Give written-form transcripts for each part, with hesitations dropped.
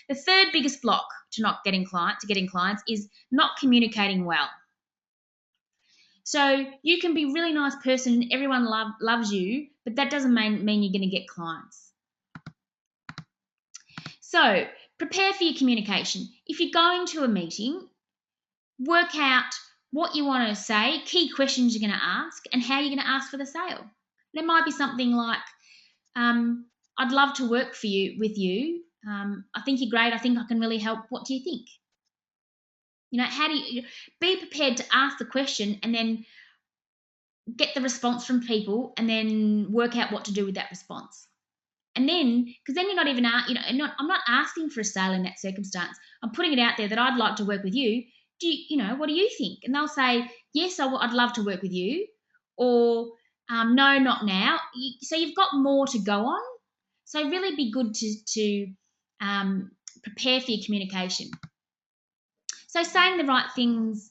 The third biggest block to getting clients is not communicating well. So you can be a really nice person and everyone loves you, but that doesn't mean you're going to get clients. So prepare for your communication. If you're going to a meeting, work out what you want to say, key questions you're going to ask, and how you're going to ask for the sale. There might be something like, I'd love to work with you. I think you're great. I think I can really help. What do you think? How do you be prepared to ask the question and then get the response from people and then work out what to do with that response. And then, because then you're not even, I'm not asking for a sale in that circumstance. I'm putting it out there that I'd like to work with you. What do you think? And they'll say, yes, I'd love to work with you, or no, not now. So you've got more to go on. So really be good to prepare for your communication. So saying the right things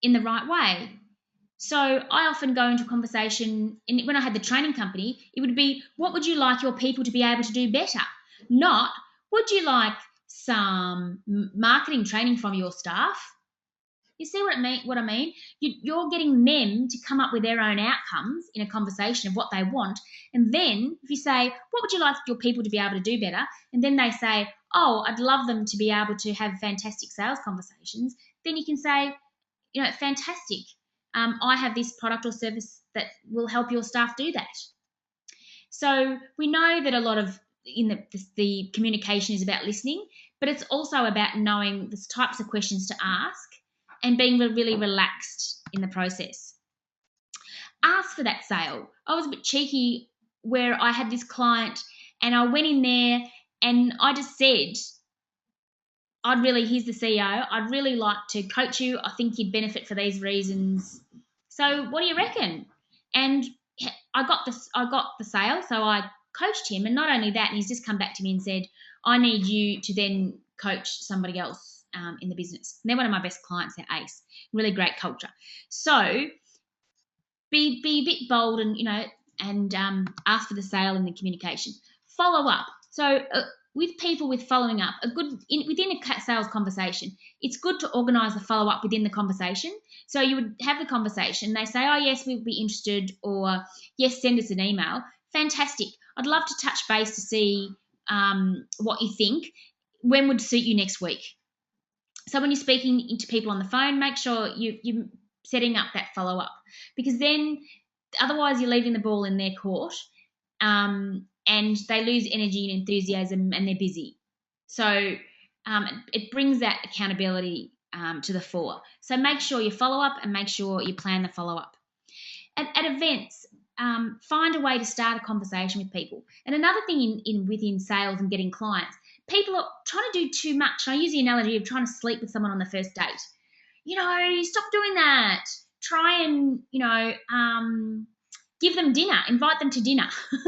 in the right way. So I often go into a conversation, and when I had the training company, it would be, what would you like your people to be able to do better? Not, would you like some marketing training from your staff? You see what I mean? You're getting them to come up with their own outcomes in a conversation of what they want. And then if you say, what would you like your people to be able to do better? And then they say, oh, I'd love them to be able to have fantastic sales conversations. Then you can say, fantastic. I have this product or service that will help your staff do that. So we know that a lot of the communication is about listening, but it's also about knowing the types of questions to ask and being really relaxed in the process. Ask for that sale. I was a bit cheeky where I had this client and I went in there and I just said, he's the CEO, I'd really like to coach you. I think you'd benefit for these reasons. So what do you reckon? And I got the sale, so I coached him. And not only that, he's just come back to me and said, I need you to then coach somebody else in the business. And they're one of my best clients. They're ace. Really great culture. So be a bit bold and ask for the sale and the communication. Follow up. So with people with following up, within a sales conversation, it's good to organise the follow up within the conversation. So you would have the conversation. They say, oh, yes, we'd be interested, or yes, send us an email. Fantastic. I'd love to touch base to see what you think. When would suit you next week? So when you're speaking to people on the phone, make sure you're setting up that follow up, because then otherwise you're leaving the ball in their court. And they lose energy and enthusiasm and they're busy. So it brings that accountability to the fore. So make sure you follow up and make sure you plan the follow up. At events, find a way to start a conversation with people. And another thing within sales and getting clients, people are trying to do too much. I use the analogy of trying to sleep with someone on the first date. Stop doing that. Try and, give them dinner, invite them to dinner. Do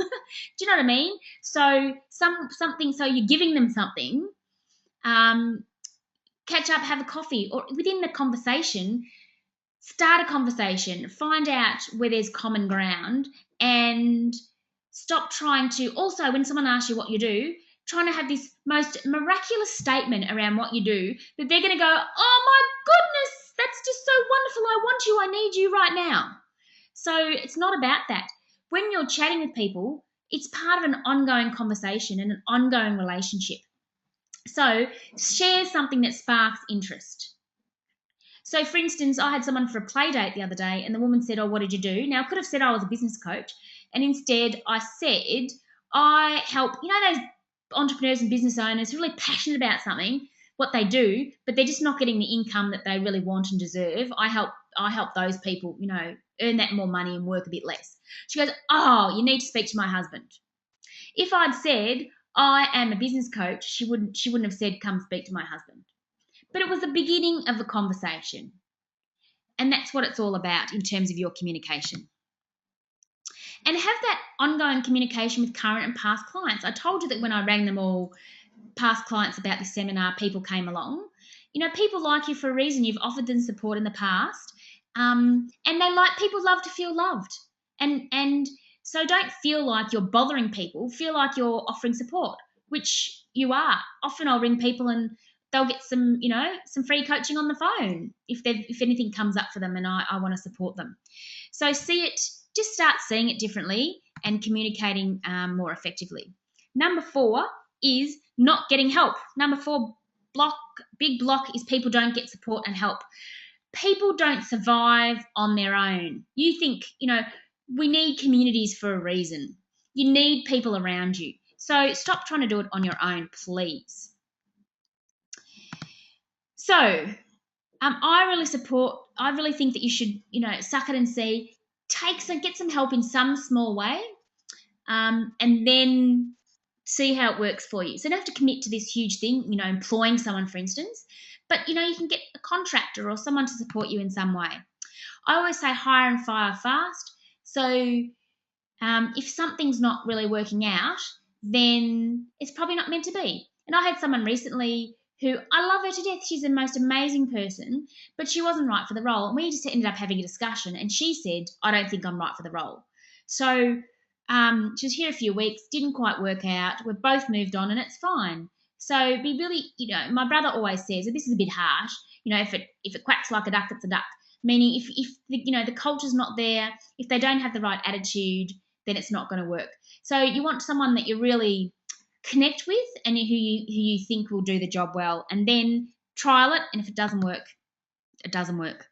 you know what I mean? So something, so you're giving them something, catch up, have a coffee, or within the conversation, start a conversation, find out where there's common ground, and stop trying to, also when someone asks you what you do, trying to have this most miraculous statement around what you do that they're going to go, oh my goodness, that's just so wonderful, I want you, I need you right now. So it's not about that. When you're chatting with people, it's part of an ongoing conversation and an ongoing relationship. So share something that sparks interest. So, for instance, I had someone for a play date the other day, and the woman said, oh, what did you do? Now, I could have said I was a business coach, and instead I said, I help, those entrepreneurs and business owners who are really passionate about something, what they do, but they're just not getting the income that they really want and deserve. I help those people, earn that more money and work a bit less. She goes, oh, you need to speak to my husband. If I'd said, I am a business coach, she wouldn't have said, come speak to my husband. But it was the beginning of a conversation. And that's what it's all about in terms of your communication. And have that ongoing communication with current and past clients. I told you that when I rang them all, past clients about this seminar, people came along. People like you for a reason. You've offered them support in the past. And people love to feel loved. And so don't feel like you're bothering people. Feel like you're offering support, which you are. Often I'll ring people and they'll get some, some free coaching on the phone if anything comes up for them and I want to support them. So just start seeing it differently and communicating more effectively. Number 4 is not getting help. Number 4 big block is people don't get support and help. People don't survive on their own. You think, we need communities for a reason. You need people around you. So stop trying to do it on your own, please. So I really think that you should, suck it and see, get some help in some small way, and then see how it works for you. So you don't have to commit to this huge thing, employing someone, for instance, but, you can get a contractor or someone to support you in some way. I always say hire and fire fast. So if something's not really working out, then it's probably not meant to be. And I had someone recently who, I love her to death. She's the most amazing person, but she wasn't right for the role. And we just ended up having a discussion, and she said, I don't think I'm right for the role. So she was here a few weeks, didn't quite work out. We've both moved on, and it's fine. So be really, my brother always says, and this is a bit harsh, if it quacks like a duck, it's a duck. Meaning if the culture's not there, if they don't have the right attitude, then it's not going to work. So you want someone that you really connect with and who you think will do the job well, and then trial it, and if it doesn't work, it doesn't work.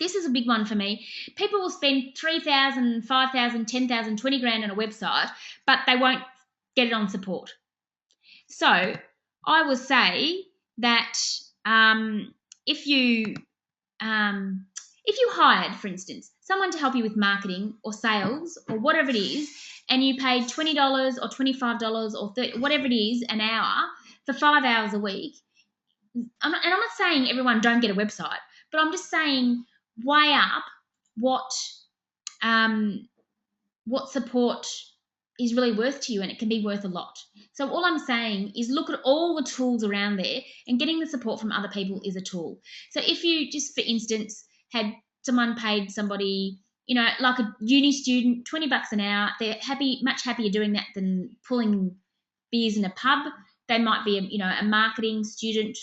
This is a big one for me. People will spend $3,000, $5,000, $10,000, $20,000 on a website, but they won't get it on support. So I will say that if you hired, for instance, someone to help you with marketing or sales or whatever it is, and you paid $20 or $25 or $30, whatever it is, an hour for 5 hours a week, I'm not saying everyone don't get a website, but I'm just saying weigh up what support is really worth to you, and it can be worth a lot. So all I'm saying is look at all the tools around there, and getting the support from other people is a tool. So if you just, for instance, had someone paid somebody, like a uni student, $20 an hour, they're much happier doing that than pulling beers in a pub. They might be a marketing student,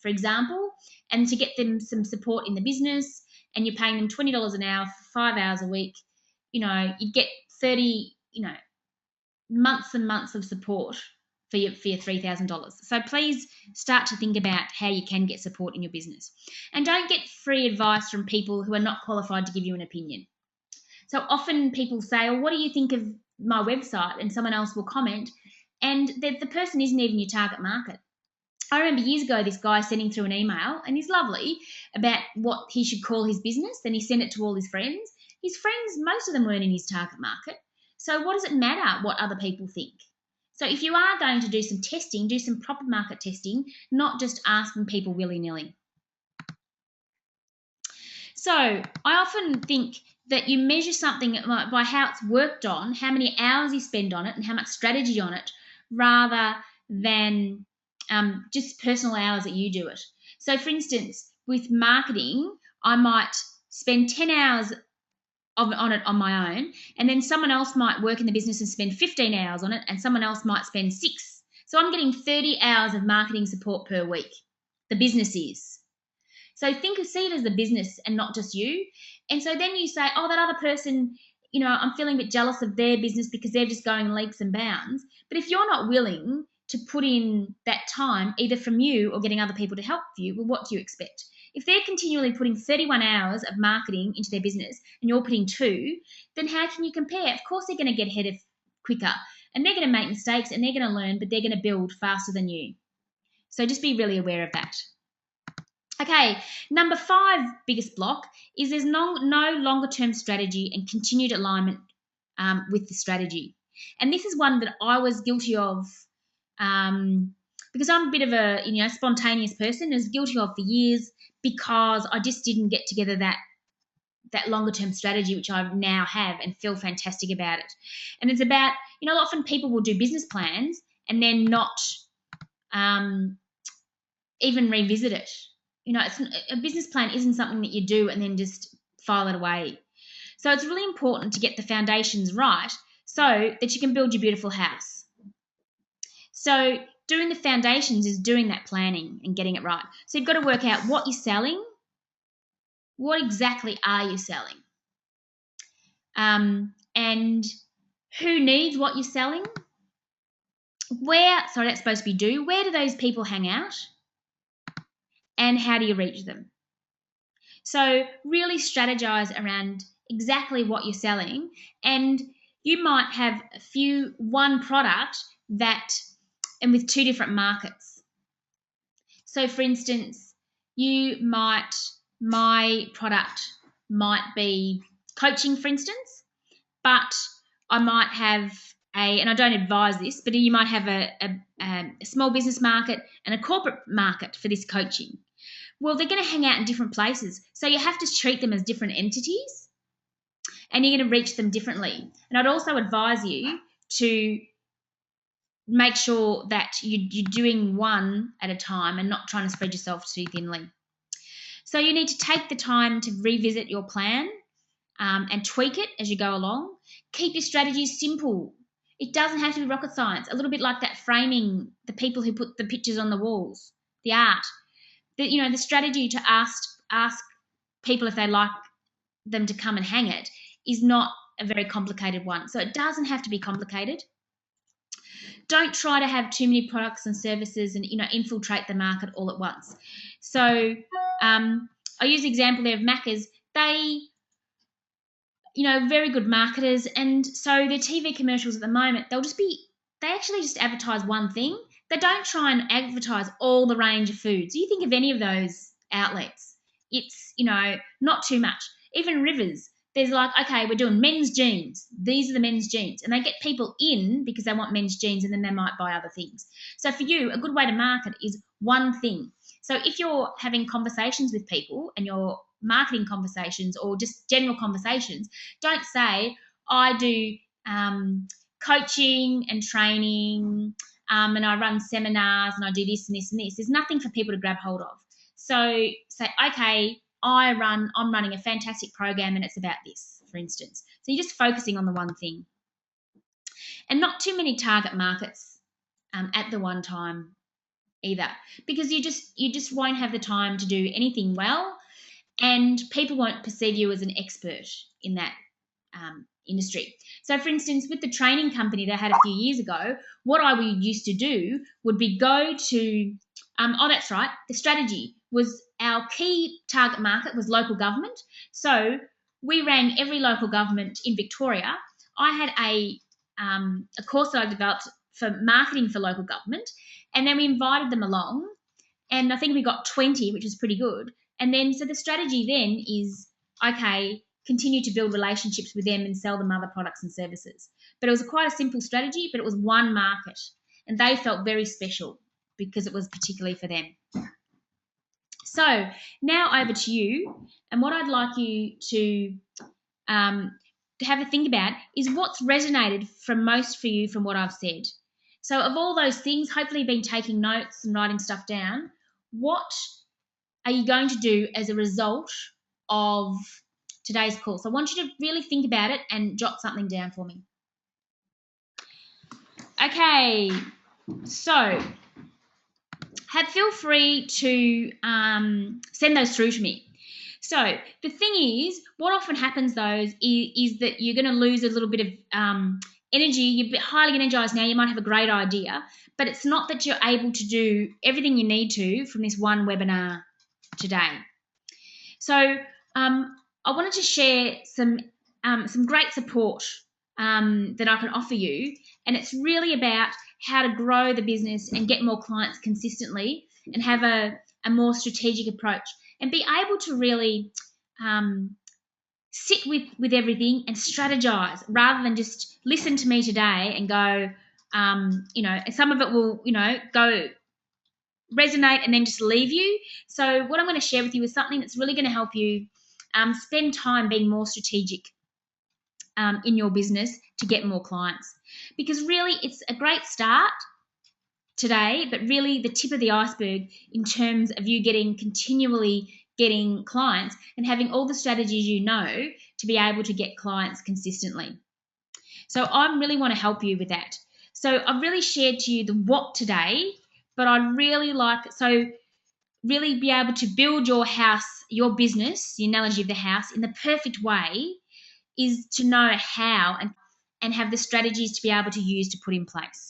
for example, and to get them some support in the business, and you're paying them $20 an hour for 5 hours a week, you'd get 30, months and months of support for your $3,000. So please start to think about how you can get support in your business. And don't get free advice from people who are not qualified to give you an opinion. So often people say, well, what do you think of my website? And someone else will comment, and the person isn't even your target market. I remember years ago this guy sending through an email, and he's lovely, about what he should call his business. Then he sent it to all his friends. His friends, most of them weren't in his target market. So what does it matter what other people think? So if you are going to do some testing, do some proper market testing, not just asking people willy-nilly. So I often think that you measure something by how it's worked on, how many hours you spend on it, and how much strategy on it, rather than just personal hours that you do it. So for instance, with marketing, I might spend 10 hours on it on my own, and then someone else might work in the business and spend 15 hours on it, and someone else might spend 6. So I'm getting 30 hours of marketing support per week. The business is. So see it as the business and not just you. And so then you say, oh, that other person, I'm feeling a bit jealous of their business because they're just going leaps and bounds. But if you're not willing to put in that time, either from you or getting other people to help you, well, what do you expect? If they're continually putting 31 hours of marketing into their business and you're putting 2, then how can you compare? Of course they're going to get ahead quicker, and they're going to make mistakes, and they're going to learn, but they're going to build faster than you. So just be really aware of that. Okay, number 5 biggest block is there's no longer-term strategy and continued alignment with the strategy. And this is one that I was guilty of because I'm a bit of a spontaneous person. I was guilty of for years because I just didn't get together that longer-term strategy, which I now have and feel fantastic about it. And it's about, often people will do business plans and then not even revisit it. A business plan isn't something that you do and then just file it away. So it's really important to get the foundations right so that you can build your beautiful house. So doing the foundations is doing that planning and getting it right. So you've got to work out what you're selling. What exactly are you selling? And who needs what you're selling? That's supposed to be do. Where do those people hang out? And how do you reach them? So really strategize around exactly what you're selling, and you might have one product and with two different markets. So for instance, my product might be coaching, for instance, but I might have and I don't advise this, but you might have a small business market and a corporate market for this coaching. Well, they're going to hang out in different places. So you have to treat them as different entities, and you're going to reach them differently. And I'd also advise you to make sure that you're doing one at a time and not trying to spread yourself too thinly. So you need to take the time to revisit your plan and tweak it as you go along. Keep your strategies simple. It doesn't have to be rocket science. A little bit like that framing, the people who put the pictures on the walls, the art. The strategy to ask people if they like them to come and hang it is not a very complicated one. So it doesn't have to be complicated. Don't try to have too many products and services and infiltrate the market all at once. So I use the example there of Macca's. They very good marketers, and so their TV commercials at the moment, they actually just advertise one thing. They don't try and advertise all the range of foods. You think of any of those outlets, it's not too much. Even Rivers, there's like, okay, we're doing men's jeans. These are the men's jeans, and they get people in because they want men's jeans, and then they might buy other things. So for you, a good way to market is one thing. So if you're having conversations with people and you're marketing conversations or just general conversations, don't say, I do coaching and training and I run seminars and I do this and this and this. There's nothing for people to grab hold of. So say, okay, I'm running a fantastic program and it's about this, for instance. So you're just focusing on the one thing. And not too many target markets at the one time either, because you just won't have the time to do anything well, and people won't perceive you as an expert in that industry. So, for instance, with the training company they had a few years ago, what I used to do would be go to, that's right, the strategy was our key target market was local government. So we rang every local government in Victoria. I had a course that I developed for marketing for local government, and then we invited them along, and I think we got 20, which was pretty good. And then, so the strategy then is, okay, continue to build relationships with them and sell them other products and services. But it was quite a simple strategy, but it was one market, and they felt very special because it was particularly for them. So now over to you, and what I'd like you to have a think about is what's resonated most for you from what I've said. So of all those things, hopefully you've been taking notes and writing stuff down. What are you going to do as a result of today's call? So I want you to really think about it and jot something down for me. Okay, so feel free to send those through to me. So the thing is, what often happens though is that you're going to lose a little bit of energy. You're a bit highly energized now. You might have a great idea, but it's not that you're able to do everything you need to from this one webinar today. So I wanted to share some great support that I can offer you, and it's really about how to grow the business and get more clients consistently and have a more strategic approach and be able to really sit with everything and strategize rather than just listen to me today and go, some of it will, go resonate and then just leave you. So what I'm going to share with you is something that's really going to help you spend time being more strategic in your business to get more clients. Because really it's a great start today, but really the tip of the iceberg in terms of you continually getting clients and having all the strategies to be able to get clients consistently. So I really want to help you with that. So I've really shared to you the what today, but I'd really like, so really be able to build your house, your business, the analogy of the house, in the perfect way is to know how and have the strategies to be able to use to put in place.